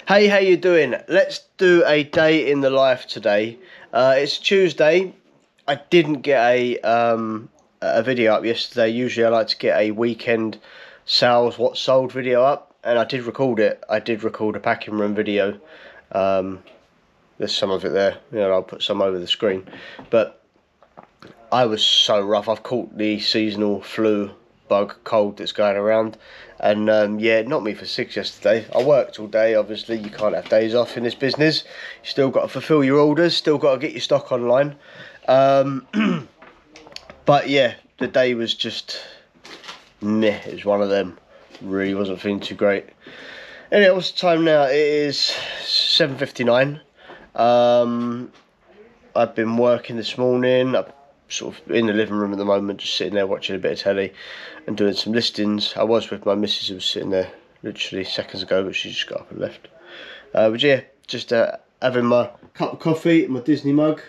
Hey, how you doing? Let's do a day in the life today. It's Tuesday. I didn't get a video up yesterday. Usually I like to get a weekend sales, what sold video up, and I did record it. I did record a packing room video. There's some of it there. I'll put some over the screen. But I was so rough. I've caught the seasonal flu bug cold that's going around, and yeah, it knocked me for 6 yesterday. I worked all day. Obviously you can't have days off in this business. You still got to fulfill your orders, still got to get your stock online. But yeah, the day was just meh. It was one of them. Really wasn't feeling too great. Anyway, what's the time now? It is 7:59. I've been working this morning. I'm sort of in the living room at the moment, just sitting there watching a bit of telly and doing some listings. I was with my missus, who was sitting there literally seconds ago, but she just got up and left. But yeah, just having my cup of coffee, my Disney mug.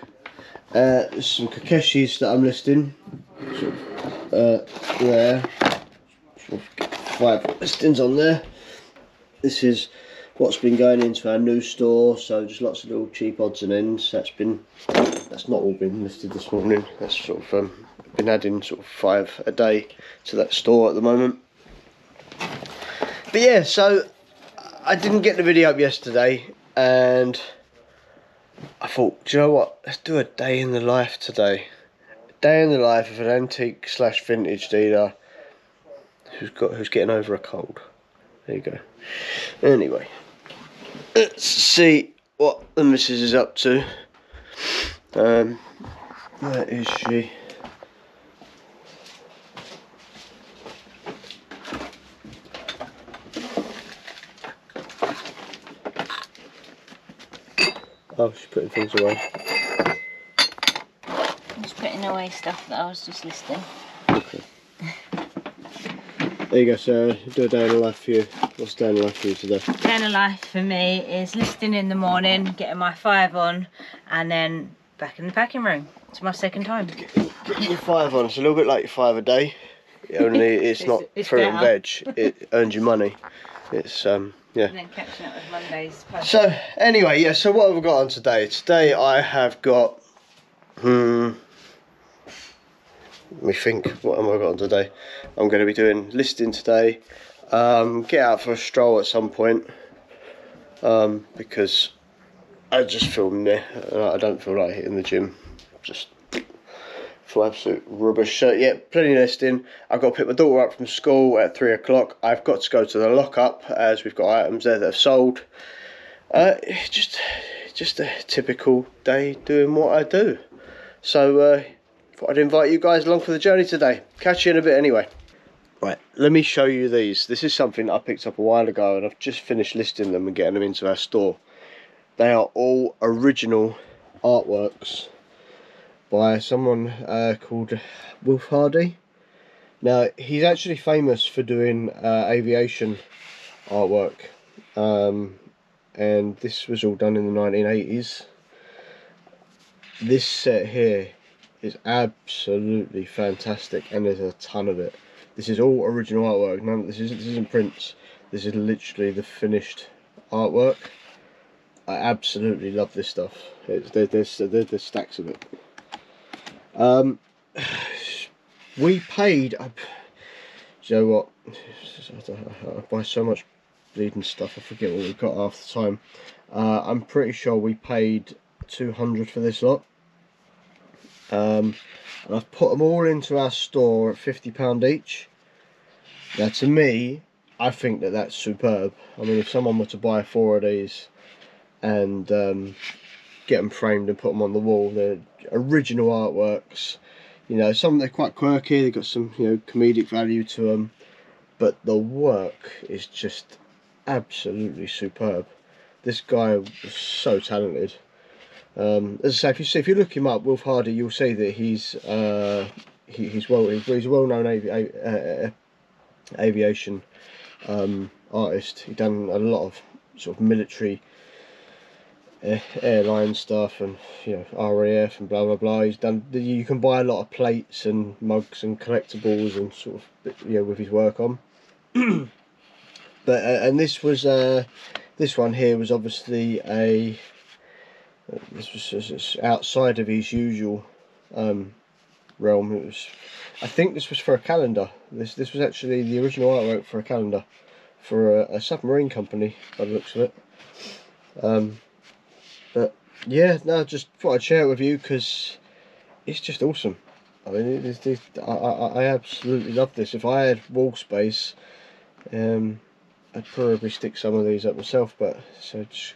There's some Kakeshis that I'm listing. There. 5 listings on there. This is what's been going into our new store, so just lots of little cheap odds and ends. That's not all been listed this morning. That's sort of been adding sort of 5 a day to that store at the moment. But yeah, so I didn't get the video up yesterday, and I thought, do you know what? Let's do a day in the life today. A day in the life of an antique / vintage dealer who's getting over a cold. There you go. Anyway, let's see what the missus is up to. Where is she? Oh, she's putting things away. I'm just putting away stuff that I was just listing. Okay. There you go, Sarah. Do a day in the life for you. What's day in the life for you today? Day in the life for me is listing in the morning, getting my 5 on, and then back in the packing room. It's my second time. Getting your 5 on. It's a little bit like your 5 a day. Only it's not fruit and veg. It earns you money. It's yeah. And then catching up with Monday's post. So anyway, yeah. So what have we got on today? Today I have got. Let me think. What have I got on today? I'm going to be doing listing today. Get out for a stroll at some point. Because I just feel meh. I don't feel like hitting the gym. Just feel absolute rubbish. So yeah, plenty of listing. I've got to pick my daughter up from school at 3 o'clock. I've got to go to the lockup as we've got items there that have sold. Just a typical day doing what I do. So thought I'd invite you guys along for the journey today. Catch you in a bit anyway. Right, let me show you these. This is something I picked up a while ago, and I've just finished listing them and getting them into our store. They are all original artworks by someone called Wilf Hardy. Now, he's actually famous for doing aviation artwork, and this was all done in the 1980s. This set here is absolutely fantastic, and there's a ton of it. This is all original artwork. This isn't prints. This is literally the finished artwork. I absolutely love this stuff. There's stacks of it. We paid. You know what? I buy so much bleeding stuff. I forget what we got half the time. I'm pretty sure we paid 200 for this lot. And I've put them all into our store at £50 each. Now, to me, I think that that's superb. I mean, if someone were to buy 4 of these and get them framed and put them on the wall, they're original artworks. Some they're quite quirky. They've got some, comedic value to them, but the work is just absolutely superb. This guy was so talented. As I say, if you look him up, Wilf Hardy, you'll see that he's a well-known aviation artist. He's done a lot of sort of military airline stuff, and RAF and blah blah blah. He's done. You can buy a lot of plates and mugs and collectibles and sort of with his work on. But and this was This one here was obviously this was outside of his usual realm. It was, I think this was for a calendar. This was actually the original artwork for a calendar for a submarine company by the looks of it. But yeah, no, just thought I'd share it with you because it's just awesome. I mean, I absolutely love this. If I had wall space, I'd probably stick some of these up myself, but so just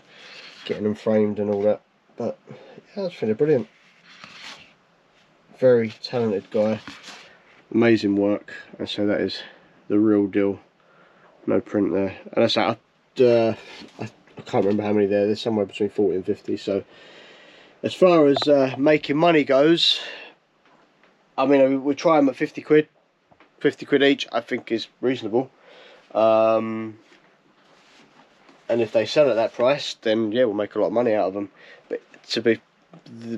getting them framed and all that. But yeah, it's really brilliant. Very talented guy, amazing work. And so that is the real deal. No print there, and that's I can't remember how many there. There's somewhere between 40 and 50. So as far as making money goes, I mean, we try them at 50 quid. 50 quid each, I think, is reasonable. And if they sell at that price, then yeah, we'll make a lot of money out of them. But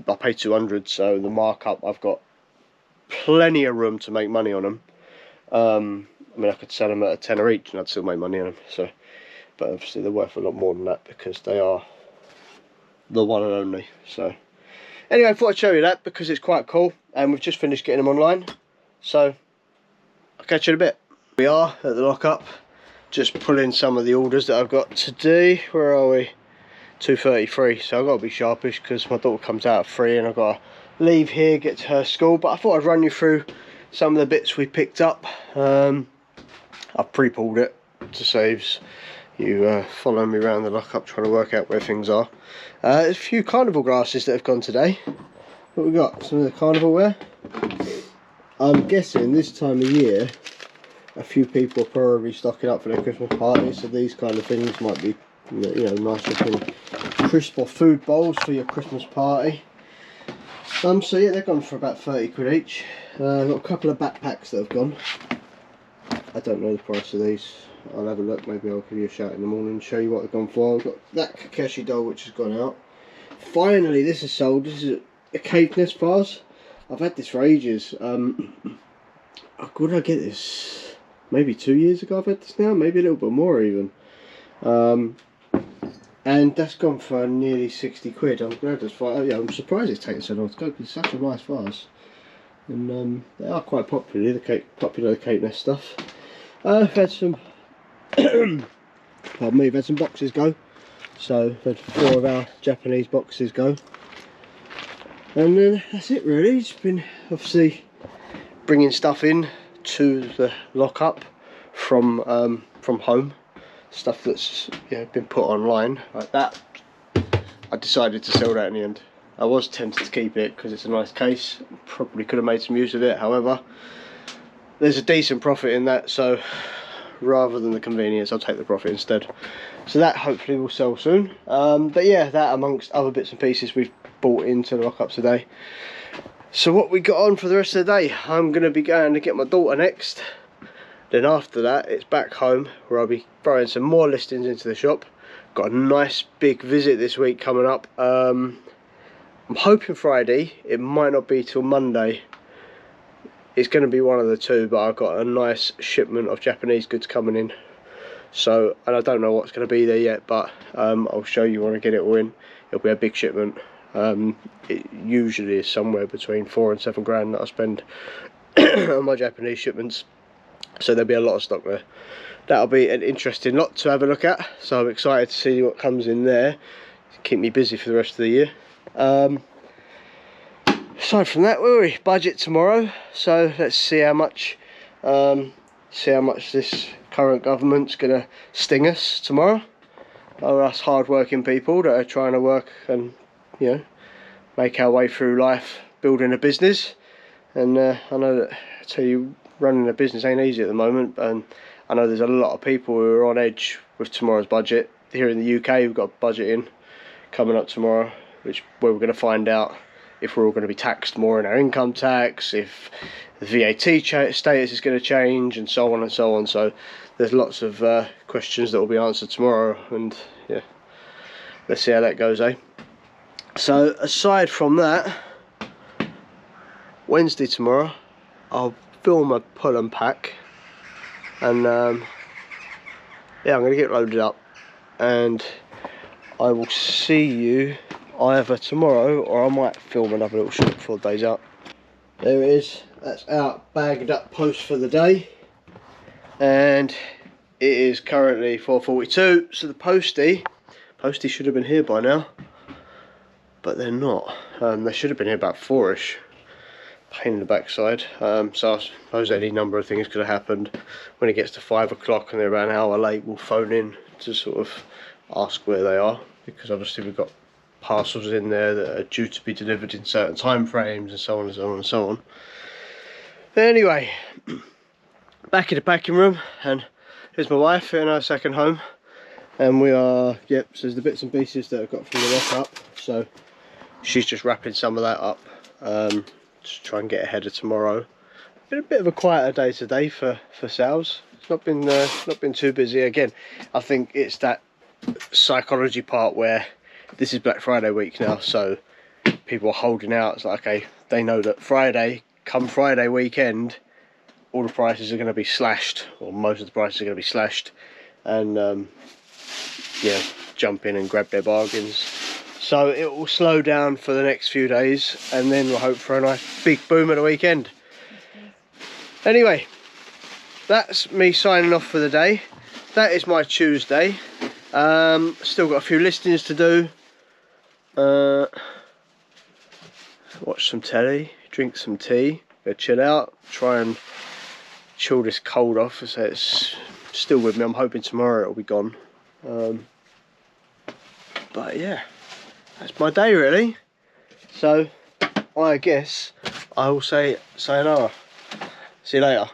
I paid 200, so the markup, I've got plenty of room to make money on them. I mean, I could sell them at a tenner each and I'd still make money on them. So, but obviously they're worth a lot more than that because they are the one and only. So anyway, I thought I'd show you that because it's quite cool, and we've just finished getting them online. So I'll catch you in a bit. We are at the lockup, just pulling some of the orders that I've got today. Where are we? 2:33. So I've got to be sharpish because my daughter comes out at 3 and I've got to leave here, get to her school. But I thought I'd run you through some of the bits we picked up. I've pre-pulled it to save you following me around the lockup trying to work out where things are. There's a few carnival glasses that have gone today. What we got? Some of the carnival wear. I'm guessing this time of year a few people are probably stocking up for their Christmas party, so these kind of things might be, you know, nice looking crisp or food bowls for your Christmas party. So yeah, they've gone for about 30 quid each. I've got a couple of backpacks that have gone. I don't know the price of these. I'll have a look, maybe I'll give you a shout in the morning and show you what they've gone for. I've got that Kakeshi doll which has gone out. Finally, this is sold. This is a cave nest vase. I've had this for ages. When did I get this? Maybe 2 years ago I've had this now, maybe a little bit more even. And that's gone for nearly 60 quid. I'm glad it's fine. Yeah, I'm surprised it's taken so long to go. It's such a nice vase. And they are quite popular, the cake nest stuff. I've had some pardon me, we've had some boxes go. So we've had 4 of our Japanese boxes go. And then that's it really. It's been obviously bringing stuff in to the lockup from home. Stuff that's, you know, been put online like that. I decided to sell that in the end. I was tempted to keep it because it's a nice case. Probably could have made some use of it. However, there's a decent profit in that, so rather than the convenience, I'll take the profit instead. So that hopefully will sell soon. But yeah, that amongst other bits and pieces we've bought into the lockup today. So what we got on for the rest of the day, I'm going to be going to get my daughter next. Then after that, it's back home where I'll be throwing some more listings into the shop. Got a nice big visit this week coming up. I'm hoping Friday. It might not be till Monday. It's going to be one of the two, but I've got a nice shipment of Japanese goods coming in. So, and I don't know what's going to be there yet, but I'll show you when I get it all in. It'll be a big shipment. It usually is somewhere between 4 and 7 grand that I spend on my Japanese shipments. So there'll be a lot of stock there. That'll be an interesting lot to have a look at. So I'm excited to see what comes in there. Keep me busy for the rest of the year. Aside from that, we're budget tomorrow. So let's see how much this current government's gonna sting us tomorrow. Or us hard-working people that are trying to work and, you know, make our way through life, building a business. And I know that, I tell you, running a business ain't easy at the moment, and I know there's a lot of people who are on edge with tomorrow's budget. Here in the UK, we've got budget in coming up tomorrow, where we're going to find out if we're all going to be taxed more in our income tax, if the VAT status is going to change, and so on and so on. So there's lots of questions that will be answered tomorrow, and yeah, let's see how that goes, eh? So aside from that, Wednesday tomorrow, I'll film a pull and pack, and yeah, I'm going to get loaded up and I will see you either tomorrow, or I might film another little short before the day's out. There it is, that's out, bagged up post for the day, and it is currently 4:42. So the postie should have been here by now, but they're not. They should have been here about 4ish. Pain in the backside. So I suppose any number of things could have happened. When it gets to 5 o'clock and they're about an hour late, we'll phone in to sort of ask where they are, because obviously we've got parcels in there that are due to be delivered in certain time frames, and so on and so on and so on. But anyway, back in the packing room, and here's my wife in our second home, and we are, yep, so there's the bits and pieces that I've got from the lockup, so she's just wrapping some of that up, to try and get ahead of tomorrow. Been a bit of a quieter day today for sales. It's not been too busy. Again, I think it's that psychology part where this is Black Friday week now, so people are holding out. It's like, okay, they know that come Friday weekend, all the prices are going to be slashed, or most of the prices are going to be slashed, and yeah, jump in and grab their bargains. So it will slow down for the next few days, and then we'll hope for a nice big boom at the weekend. Anyway, that's me signing off for the day. That is my Tuesday. Still got a few listings to do. Watch some telly, drink some tea, go chill out, try and chill this cold off. So it's still with me. I'm hoping tomorrow it'll be gone. But yeah, that's my day really. So I guess I will say sayonara. See you later.